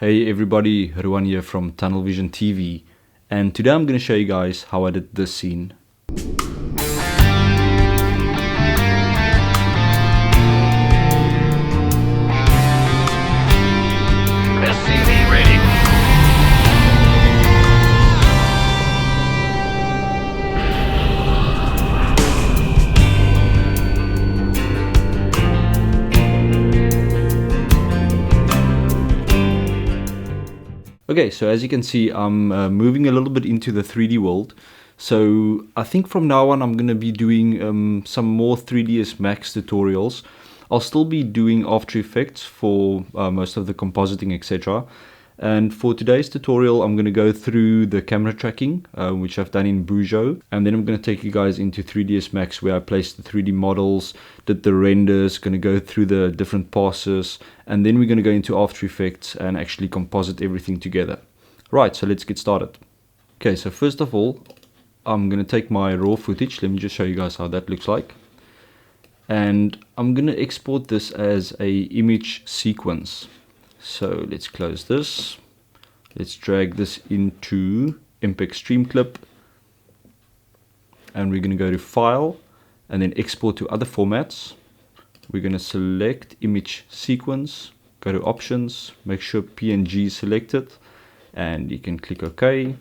Hey everybody, Ruan here from tunnelviziontv, and today I'm going to show you guys how I did this scene. SCV rating. Okay, so as you can see, I'm moving a little bit into the 3D world. So I think from now on I'm going to be doing some more 3dsMax tutorials. I'll still be doing After Effects for most of the compositing, etc. And for today's tutorial, I'm going to go through the camera tracking, which I've done in Boujou. And then I'm going to take you guys into 3dsMax, where I placed the 3D models, did the renders, going to go through the different passes. And then we're going to go into After Effects and actually composite everything together. Right, so let's get started. Okay, so first of all, I'm going to take my raw footage. Let me just show you guys how that looks like. And I'm going to export this as a image sequence. So let's close this. Let's drag this into MPEG Stream Clip. And we're going to go to File and then Export to other formats. We're going to select Image Sequence, go to Options, make sure PNG is selected, and you can click OK.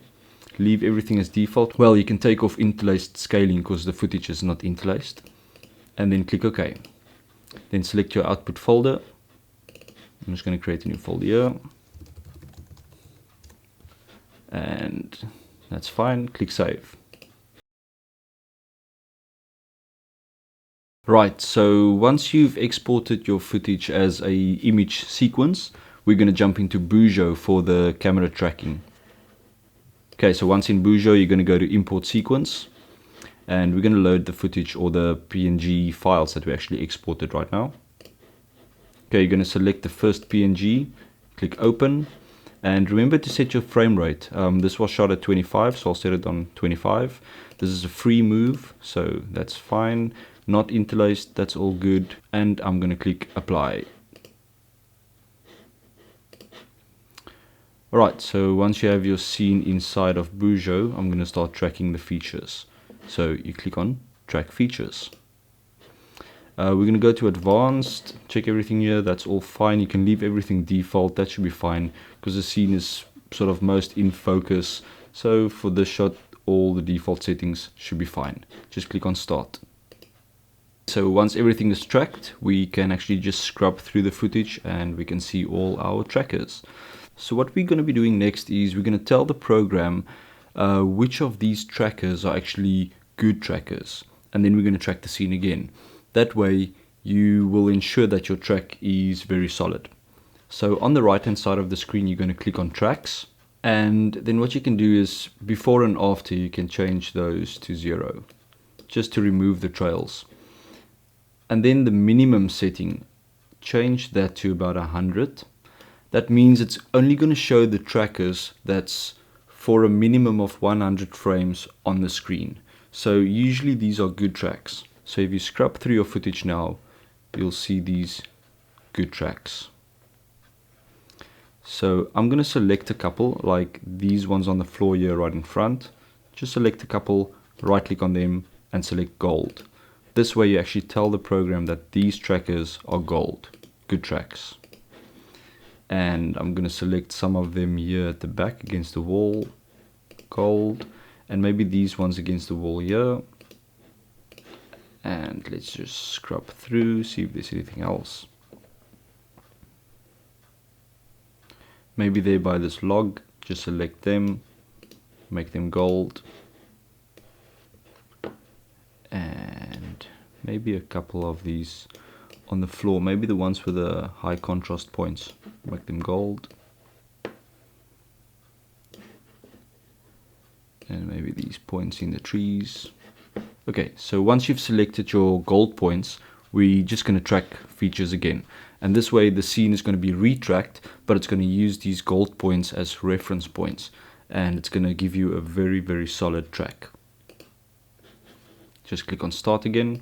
Leave everything as default. Well, you can take off interlaced scaling because the footage is not interlaced. And then click OK. Then select your output folder. I'm just going to create a new folder here. And that's fine. Click Save. Right, so once you've exported your footage as a image sequence, we're going to jump into Boujou for the camera tracking. Okay, so once in Boujou, you're going to go to Import Sequence. And we're going to load the footage or the PNG files that we actually exported right now. Okay, you're going to select the first PNG, click Open, and remember to set your frame rate. This was shot at 25, so I'll set it on 25. This is a free move, so that's fine. Not interlaced, that's all good. And I'm going to click Apply. Alright, so once you have your scene inside of Boujou, I'm going to start tracking the features. So you click on Track Features. We're going to go to Advanced, check everything here, that's all fine. You can leave everything default, that should be fine, because the scene is sort of most in focus. So for this shot, all the default settings should be fine. Just click on Start. So once everything is tracked, we can actually just scrub through the footage and we can see all our trackers. So what we're going to be doing next is we're going to tell the program which of these trackers are actually good trackers. And then we're going to track the scene again. That way you will ensure that your track is very solid. So on the right hand side of the screen, you're going to click on Tracks. And then what you can do is before and after, you can change those to 0. Just to remove the trails. And then the minimum setting, change that to about 100. That means it's only going to show the trackers that's for a minimum of 100 frames on the screen. So usually these are good tracks. So if you scrub through your footage now, you'll see these good tracks. So I'm going to select a couple, like these ones on the floor here right in front. Just select a couple, right click on them and select gold. This way you actually tell the program that these trackers are gold, good tracks. And I'm going to select some of them here at the back against the wall, gold, and maybe these ones against the wall here. And let's just scrub through, see if there's anything else. Maybe they're by this log, just select them, make them gold. And maybe a couple of these on the floor, maybe the ones with the high contrast points, make them gold. And maybe these points in the trees. Okay, so once you've selected your gold points, we're just going to track features again. And this way the scene is going to be retracked, but it's going to use these gold points as reference points. And it's going to give you a very, very solid track. Just click on Start again.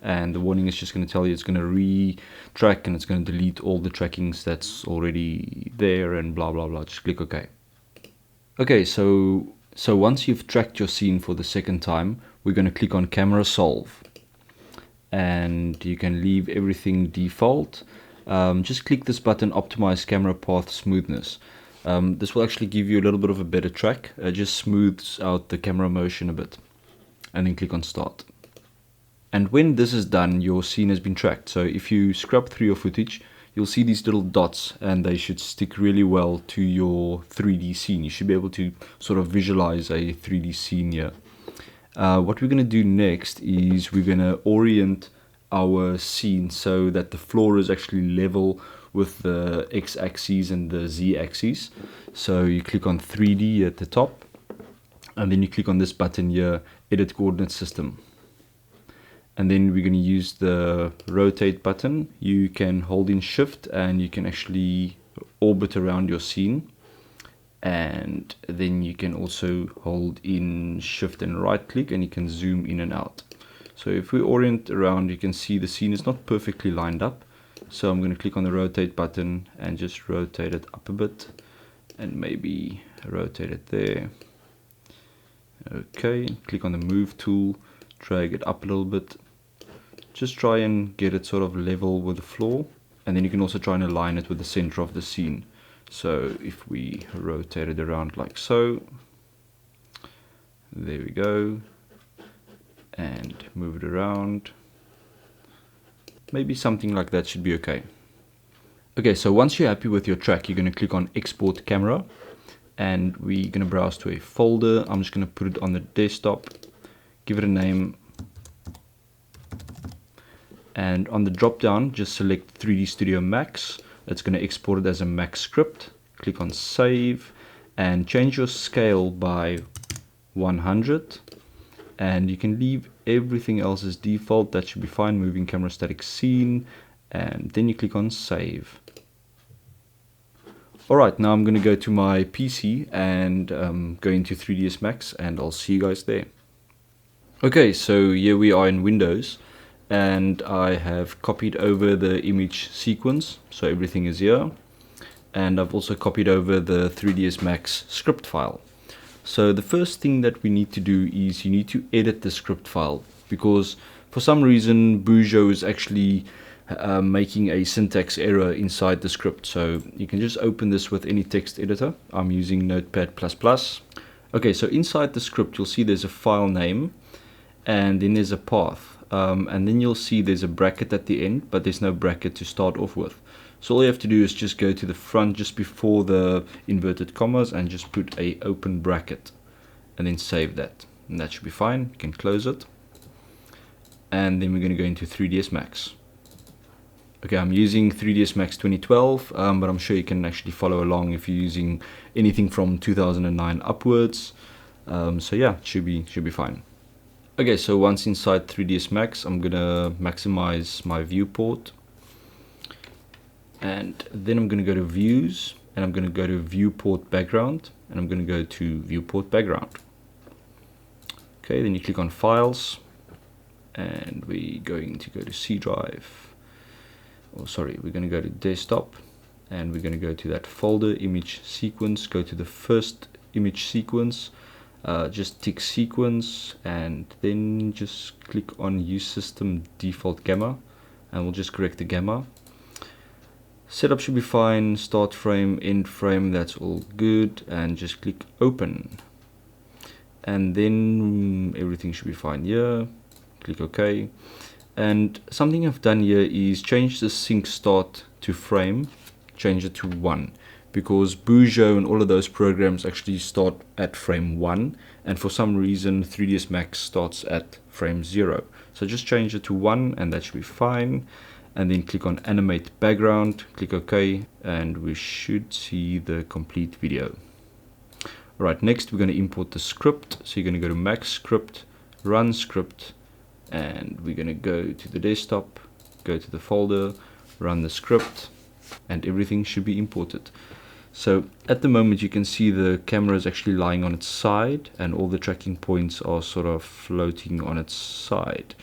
and the warning is just going to tell you it's going to retrack and it's going to delete all the trackings that's already there and blah blah blah. Just click OK. Okay, so once you've tracked your scene for the second time, we're going to click on camera solve, and you can leave everything default. Just click this button, optimize camera path smoothness. This will actually give you a little bit of a better track. It just smooths out the camera motion a bit, and then click on start. And when this is done, your scene has been tracked. So if you scrub through your footage, you'll see these little dots, and they should stick really well to your 3D scene. You should be able to sort of visualize a 3D scene here. What we're going to do next is we're going to orient our scene so that the floor is actually level with the x-axis and the z-axis. So you click on 3D at the top, and then you click on this button here, edit coordinate system. And then we're going to use the rotate button. You can hold in shift and you can actually orbit around your scene. And then you can also hold in shift and right click, and you can zoom in and out. So if we orient around, you can see the scene is not perfectly lined up. So I'm going to click on the rotate button and just rotate it up a bit, and maybe rotate it there. Okay, click on the move tool, drag it up a little bit. Just try and get it sort of level with the floor, and then you can also try and align it with the center of the scene. So if we rotate it around like so, there we go, and move it around, maybe something like that should be okay. Okay, so once you're happy with your track, you're going to click on export camera, and we're going to browse to a folder. I'm just going to put it on the desktop, give it a name, and on the drop down just select 3D Studio Max. It's going to export it as a Max script. Click on save and change your scale by 100, and you can leave everything else as default. That should be fine. Moving camera static scene, and then you click on save. Alright, now I'm going to go to my PC and go into 3dsMax, and I'll see you guys there. Okay, so here we are in Windows, and I have copied over the image sequence, so everything is here, and I've also copied over the 3dsMax script file. So the first thing that we need to do is you need to edit the script file, because for some reason Boujou is actually making a syntax error inside the script. So you can just open this with any text editor. I'm using Notepad++. Okay, so inside the script you'll see there's a file name, and then there's a path. And then you'll see there's a bracket at the end, but there's no bracket to start off with. So all you have to do is just go to the front just before the inverted commas and just put a open bracket, and then save that, and that should be fine. You can close it, and then we're going to go into 3dsMax. Okay, I'm using 3dsMax 2012, but I'm sure you can actually follow along if you're using anything from 2009 upwards. So yeah, it should be fine. Okay, so once inside 3dsMax, I'm gonna maximize my viewport, and then I'm gonna go to views, and I'm gonna go to viewport background, and I'm gonna go to viewport background. Okay, then you click on files, and we're going to go to C drive. Oh, sorry, we're gonna go to desktop, and we're gonna go to that folder, image sequence, go to the first image sequence. Just tick sequence, and then just click on use system default gamma, and we'll just correct the gamma. Setup should be fine, start frame, end frame, that's all good, and just click open, and then everything should be fine here. Click OK, and something I've done here is change the sync start to frame, change it to 1. Because Boujou and all of those programs actually start at frame 1, and for some reason 3dsMax starts at frame 0. So just change it to 1, and that should be fine. And then click on animate background, click OK, and we should see the complete video. Alright, next we're going to import the script. So you're going to go to Max script, run script, and we're going to go to the desktop, go to the folder, run the script, and everything should be imported. So at the moment you can see the camera is actually lying on its side, and all the tracking points are sort of floating on its side.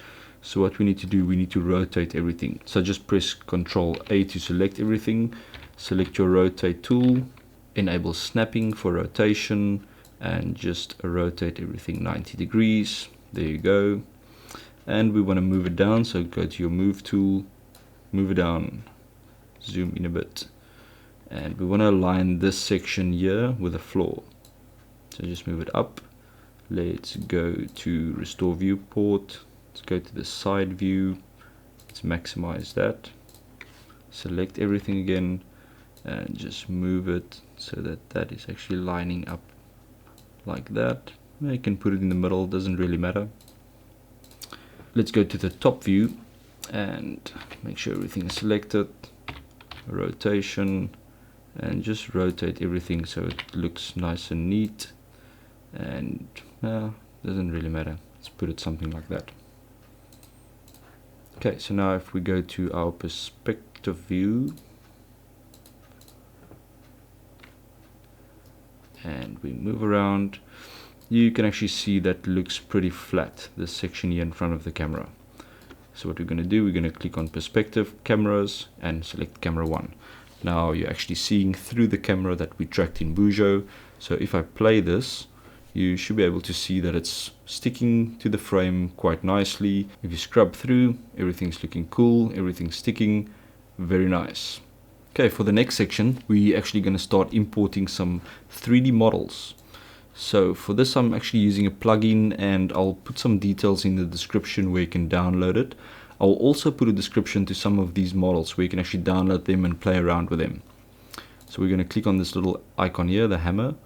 So what we need to do, we need to rotate everything. So just press Ctrl A to select everything, select your rotate tool, enable snapping for rotation, and just rotate everything 90 degrees. There you go. And we want to move it down, so go to your move tool, move it down, zoom in a bit, and we want to align this section here with the floor. So just move it up. Let's go to restore viewport, let's go to the side view, let's maximize that, select everything again, and just move it so that that is actually lining up like that. You can put it in the middle, doesn't really matter. Let's go to the top view and make sure everything is selected, rotation, and just rotate everything so it looks nice and neat. And doesn't really matter, let's put it something like that. Okay, so now if we go to our perspective view and we move around, you can actually see that looks pretty flat, this section here in front of the camera. So what we're going to do, we're going to click on perspective, cameras, and select camera 1. Now you're actually seeing through the camera that we tracked in Boujou. So if I play this, you should be able to see that it's sticking to the frame quite nicely. If you scrub through, everything's looking cool, everything's sticking, very nice. Okay, for the next section, we're actually going to start importing some 3D models. So for this, I'm actually using a plugin, and I'll put some details in the description where you can download it. I'll also put a description to some of these models where you can actually download them and play around with them. So we're going to click on this little icon here, the hammer,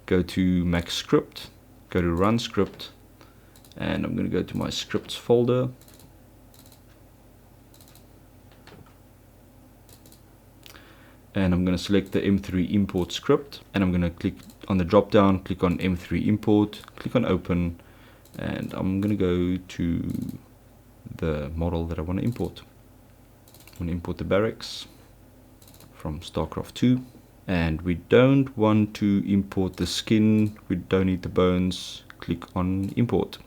go to Max Script, go to Run Script, and I'm going to go to my scripts folder. And I'm going to select the M3 import script, and I'm going to click on the drop down, click on M3 import, click on open, and I'm going to go to the model that I want to import. I want to import the barracks from StarCraft 2, and we don't want to import the skin, we don't need the bones. Click on import.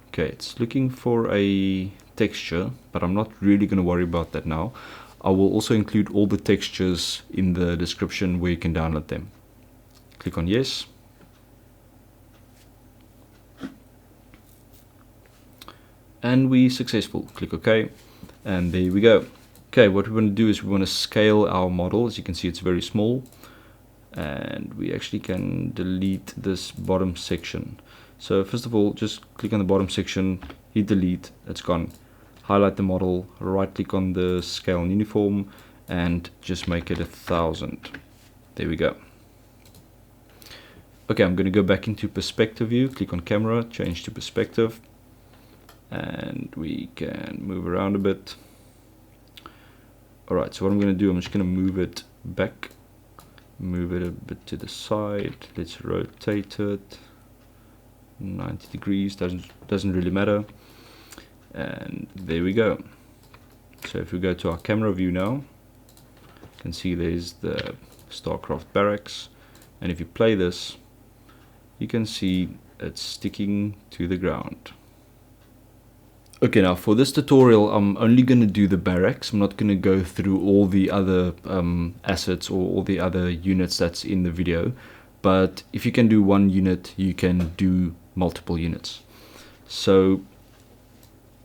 Okay, it's looking for a texture, but I'm not really going to worry about that now. I will also include all the textures in the description where you can download them. Click on yes. And we're successful. Click OK. And there we go. Okay, what we want to do is we want to scale our model. As you can see, it's very small. And we actually can delete this bottom section. So first of all, just click on the bottom section, hit delete, it's gone. Highlight the model, right click on the scale and uniform, and just make it 1000. There we go. Okay, I'm going to go back into perspective view, click on camera, change to perspective, and we can move around a bit. Alright, so what I'm going to do, I'm just going to move it back, move it a bit to the side, let's rotate it 90 degrees, doesn't really matter. And there we go. So if we go to our camera view now, you can see there's the StarCraft barracks, and if you play this, you can see it's sticking to the ground. Okay, now for this tutorial, I'm only going to do the barracks. I'm not going to go through all the other assets or all the other units that's in the video, but if you can do one unit, you can do multiple units. So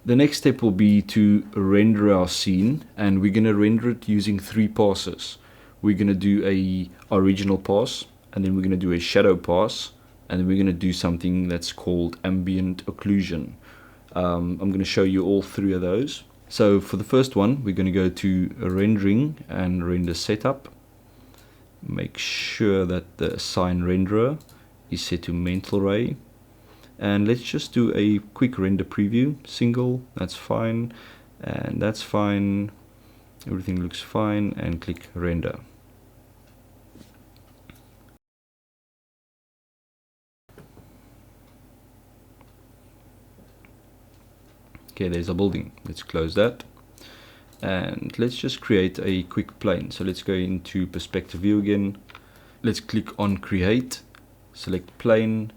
the next step will be to render our scene, and we're going to render it using 3 passes. We're going to do a original pass, and then we're going to do a shadow pass, and then we're going to do something that's called ambient occlusion. I'm going to show you all 3 of those. So for the first one, we're going to go to rendering and render setup. Make sure that the assign renderer is set to mental ray. And let's just do a quick render preview, single, that's fine, and that's fine, everything looks fine, and click render. Okay, there's a building, let's close that, and let's just create a quick plane. So let's go into perspective view again, let's click on create, select plane,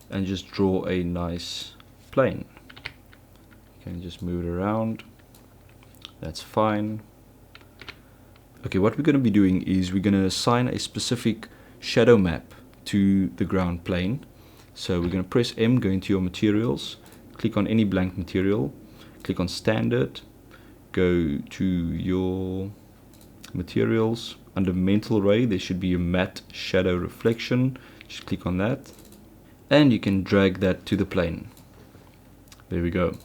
and just draw a nice plane. Can just move it around. That's fine. Okay, what we're going to be doing is we're going to assign a specific shadow map to the ground plane. So we're going to press M, go into your materials, click on any blank material, click on standard, go to your materials. Under mental ray there should be a matte shadow reflection. Just click on that and you can drag that to the plane. There we go.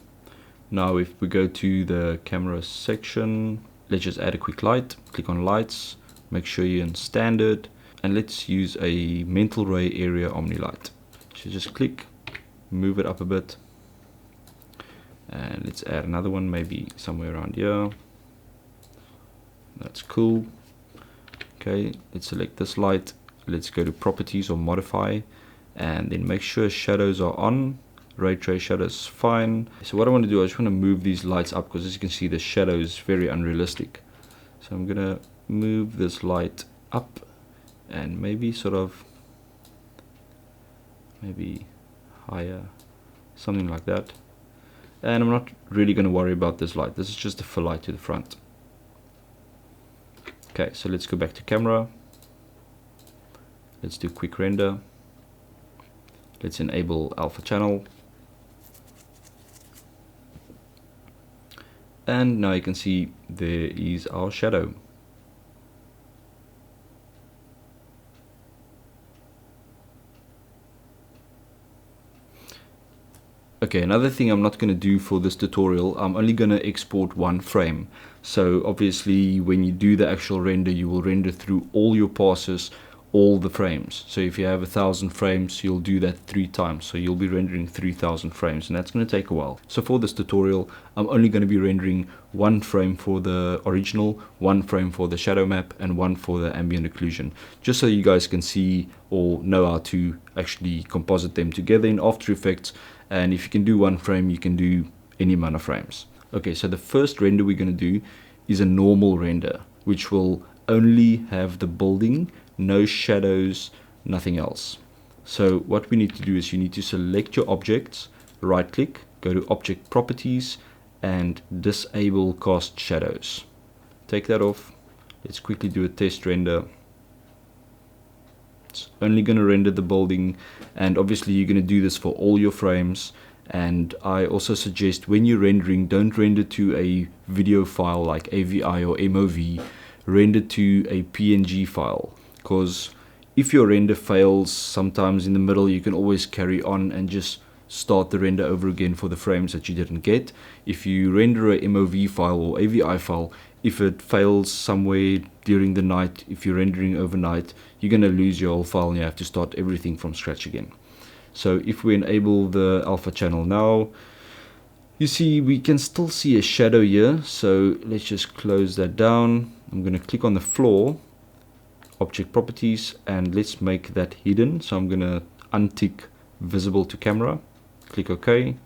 Now if we go to the camera section, let's just add a quick light. Click on lights, make sure you're in standard, and let's use a mental ray area omni-light. So just click, move it up a bit, and let's add another one, maybe somewhere around here. That's cool. Okay, let's select this light. Let's go to properties or modify, and then make sure shadows are on. Ray trace shadows fine. So what I want to do, I just want to move these lights up, because as you can see the shadow is very unrealistic. So I'm gonna move this light up and maybe sort of maybe higher, something like that. And I'm not really going to worry about this light. This is just a fill light to the front. Okay, so let's go back to camera. Let's do quick render. Let's enable alpha channel. And now you can see there is our shadow. Okay, another thing I'm not going to do for this tutorial, I'm only going to export one frame. So obviously when you do the actual render, you will render through all your passes, all the frames. So if you have 1,000 frames, you'll do that 3 times. So you'll be rendering 3,000 frames, and that's going to take a while. So for this tutorial, I'm only going to be rendering 1 frame for the original, 1 frame for the shadow map, and 1 for the ambient occlusion, just so you guys can see or know how to actually composite them together in After Effects. And if you can do 1 frame, you can do any amount of frames. Okay, so the first render we're going to do is a normal render, which will only have the building, no shadows, nothing else. So what we need to do is you need to select your objects, right click, go to object properties, and disable cast shadows. Take that off. Let's quickly do a test render. It's only going to render the building, and obviously you're going to do this for all your frames. And I also suggest when you're rendering, don't render to a video file like AVI or MOV, render to a PNG file, because if your render fails sometimes in the middle, you can always carry on and just start the render over again for the frames that you didn't get. If you render a MOV file or AVI file, if it fails somewhere during the night, if you're rendering overnight, you're going to lose your whole file and you have to start everything from scratch again. So if we enable the alpha channel now, you see we can still see a shadow here. So let's just close that down. I'm going to click on the floor, object properties, and let's make that hidden. So I'm going to untick visible to camera, click OK,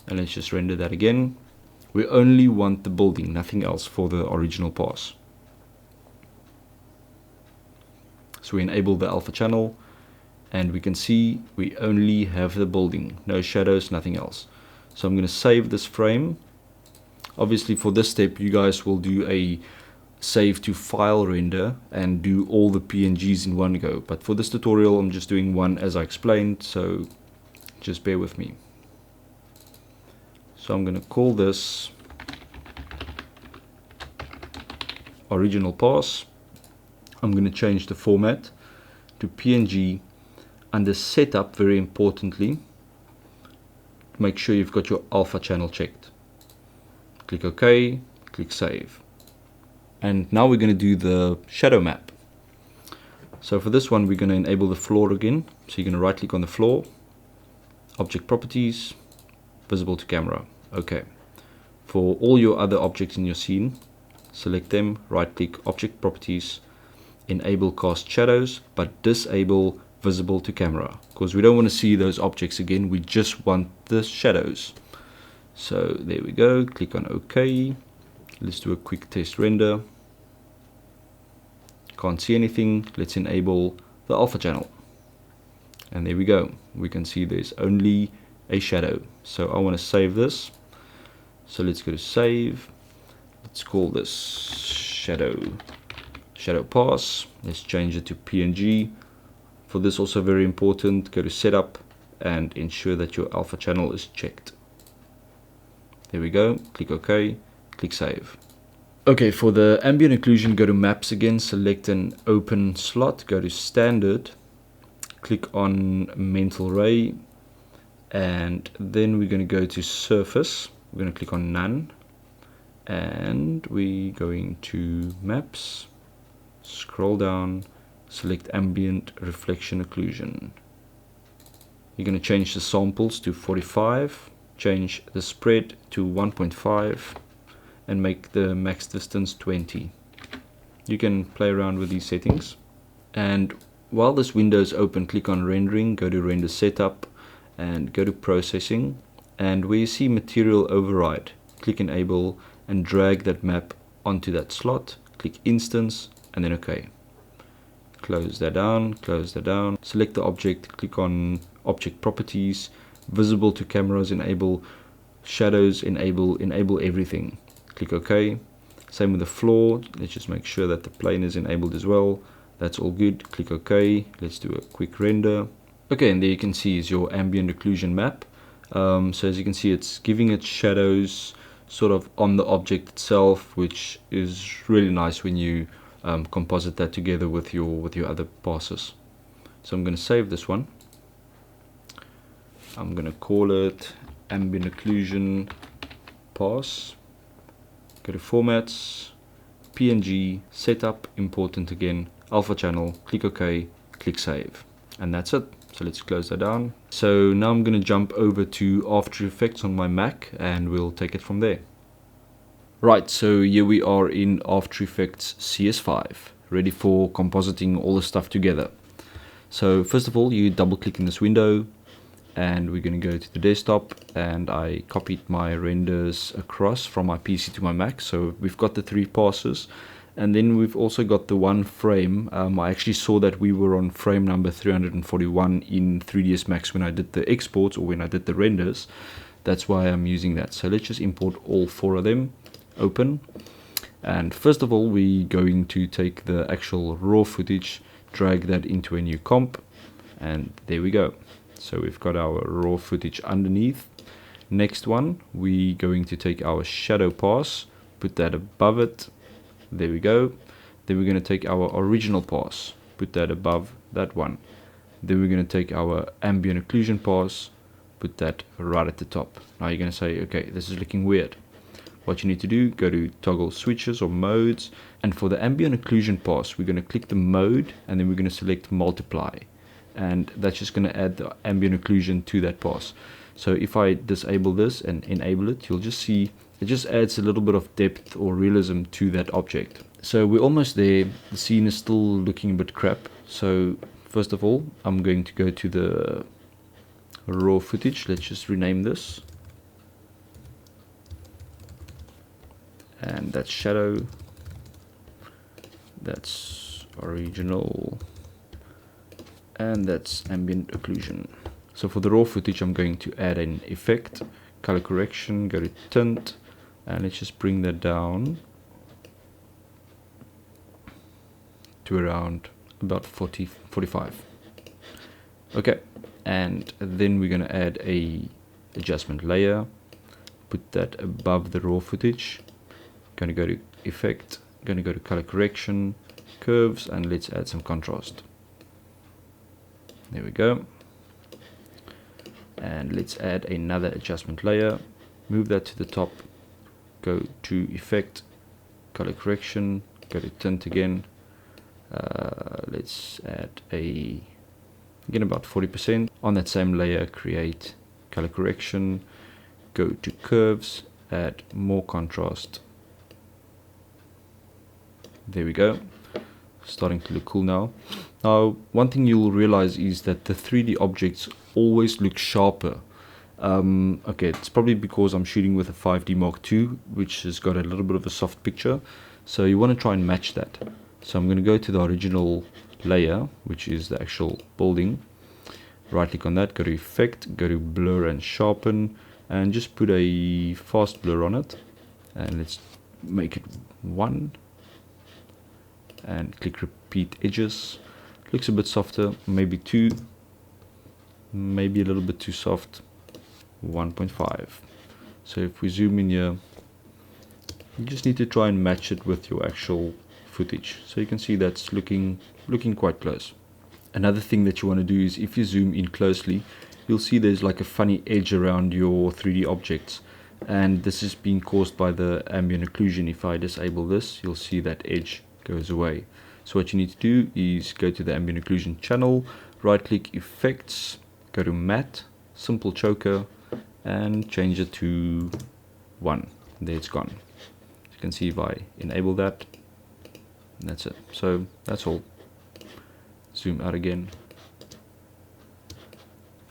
and let's just render that again. We only want the building, nothing else for the original pass. So we enable the alpha channel, and we can see we only have the building, no shadows, nothing else. So I'm going to save this frame. Obviously for this step you guys will do a save to file render and do all the PNGs in one go, but for this tutorial I'm just doing one as I explained, so just bear with me. So I'm going to call this original pass. I'm going to change the format to PNG. Under setup, very importantly, make sure you've got your alpha channel checked. Click OK, click save. And now we're going to do the shadow map. So for this one we're going to enable the floor again. So you're going to right click on the floor, object properties, visible to camera. Okay. For all your other objects in your scene, select them, right click, object properties, enable cast shadows, but disable visible to camera, because we don't want to see those objects again, we just want the shadows. So there we go, click on OK. Let's do a quick test render. Can't see anything. Let's enable the alpha channel, and there we go, we can see there's only a shadow. So I want to save this, So let's go to save. Let's call this shadow pass. Let's change it to PNG. For this, also very important, go to setup and ensure that your alpha channel is checked. There we go. Click OK. Click save. Okay, for the ambient occlusion, go to maps again, select an open slot, go to standard, click on mental ray, and then we're going to go to surface. We're going to click on none, and we're going to maps, scroll down, select ambient reflection occlusion. You're going to change the samples to 45, change the spread to 1.5, and make the max distance 20. You can play around with these settings. And while this window is open, click on rendering, go to render setup, and go to processing. And where you see material override, click enable and drag that map onto that slot. Click instance and then OK. Close that down, select the object, click on object properties, visible to cameras, enable shadows, enable everything. Click OK. Same with the floor. Let's just make sure that the plane is enabled as well. That's all good. Click OK. Let's do a quick render. Okay, and there you can see is your ambient occlusion map. So as you can see, it's giving it shadows sort of on the object itself, which is really nice when you composite that together with your other passes. So I'm going to save this one. I'm going to call it ambient occlusion pass. Go to formats, PNG, setup, important again, alpha channel, click OK, click save. And that's it. So let's close that down. So now I'm going to jump over to After Effects on my Mac and we'll take it from there. Right, so here we are in After Effects CS5, ready for compositing all the stuff together. So first of all, you double click in this window, and we're going to go to the desktop, and I copied my renders across from my PC to my Mac. So we've got the 3 passes, and then we've also got the 1 frame. I actually saw that we were on frame number 341 in 3dsMax when I did the exports, or when I did the renders. That's why I'm using that. So let's just import all 4 of them, open. And first of all, we're going to take the actual raw footage, drag that into a new comp, and there we go. So we've got our raw footage underneath. Next one, we're going to take our shadow pass, put that above it. There we go. Then we're going to take our original pass, put that above that one. Then we're going to take our ambient occlusion pass, put that right at the top. Now you're going to say, okay, this is looking weird. What you need to do, go to toggle switches or modes. And for the ambient occlusion pass, we're going to click the mode, and then we're going to select multiply. And that's just going to add the ambient occlusion to that pass. So if I disable this and enable it, you'll just see it just adds a little bit of depth or realism to that object. So we're almost there. The scene is still looking a bit crap. So first of all, I'm going to go to the raw footage. Let's just rename this. And that's shadow. That's original. And that's ambient occlusion. So for the raw footage, I'm going to add an effect, color correction, go to tint, and let's just bring that down to around about 40, 45. Okay, and then we're going to add a adjustment layer, put that above the raw footage. Going to go to effect, going to go to color correction, curves, and let's add some contrast. There we go. And let's add another adjustment layer, move that to the top, go to effect, color correction, go to tint again. Let's add again about 40%. On that same layer, create color correction, go to curves, add more contrast. There we go. Starting to look cool now. Now, one thing you'll realize is that the 3D objects always look sharper. Okay, it's probably because I'm shooting with a 5D Mark II, which has got a little bit of a soft picture. So you want to try and match that. So I'm going to go to the original layer, which is the actual building. Right click on that, go to effect, go to blur and sharpen, and just put a fast blur on it, and let's make it 1, and click repeat edges. Looks a bit softer, maybe 2, maybe a little bit too soft, 1.5. So if we zoom in here, you just need to try and match it with your actual footage. So you can see that's looking quite close. Another thing that you want to do is, if you zoom in closely, you'll see there's like a funny edge around your 3D objects, and this is being caused by the ambient occlusion. If I disable this, you'll see that edge goes away. So what you need to do is go to the ambient occlusion channel, right click effects, go to matte, simple choker, and change it to 1. There, it's gone. You can see if I enable that, and that's it. So that's all. Zoom out again.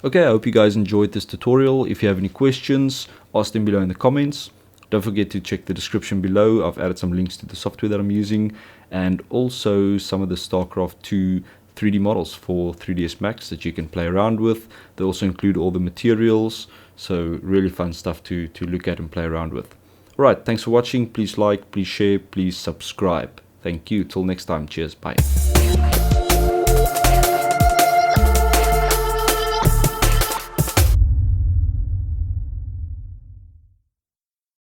Okay, I hope you guys enjoyed this tutorial. If you have any questions, ask them below in the comments. Don't forget to check the description below. I've added some links to the software that I'm using, and also some of the StarCraft 2 3D models for 3dsMax that you can play around with. They also include all the materials, so really fun stuff to look at and play around with. Alright, thanks for watching. Please like, please share, please subscribe. Thank you. Till next time. Cheers. Bye.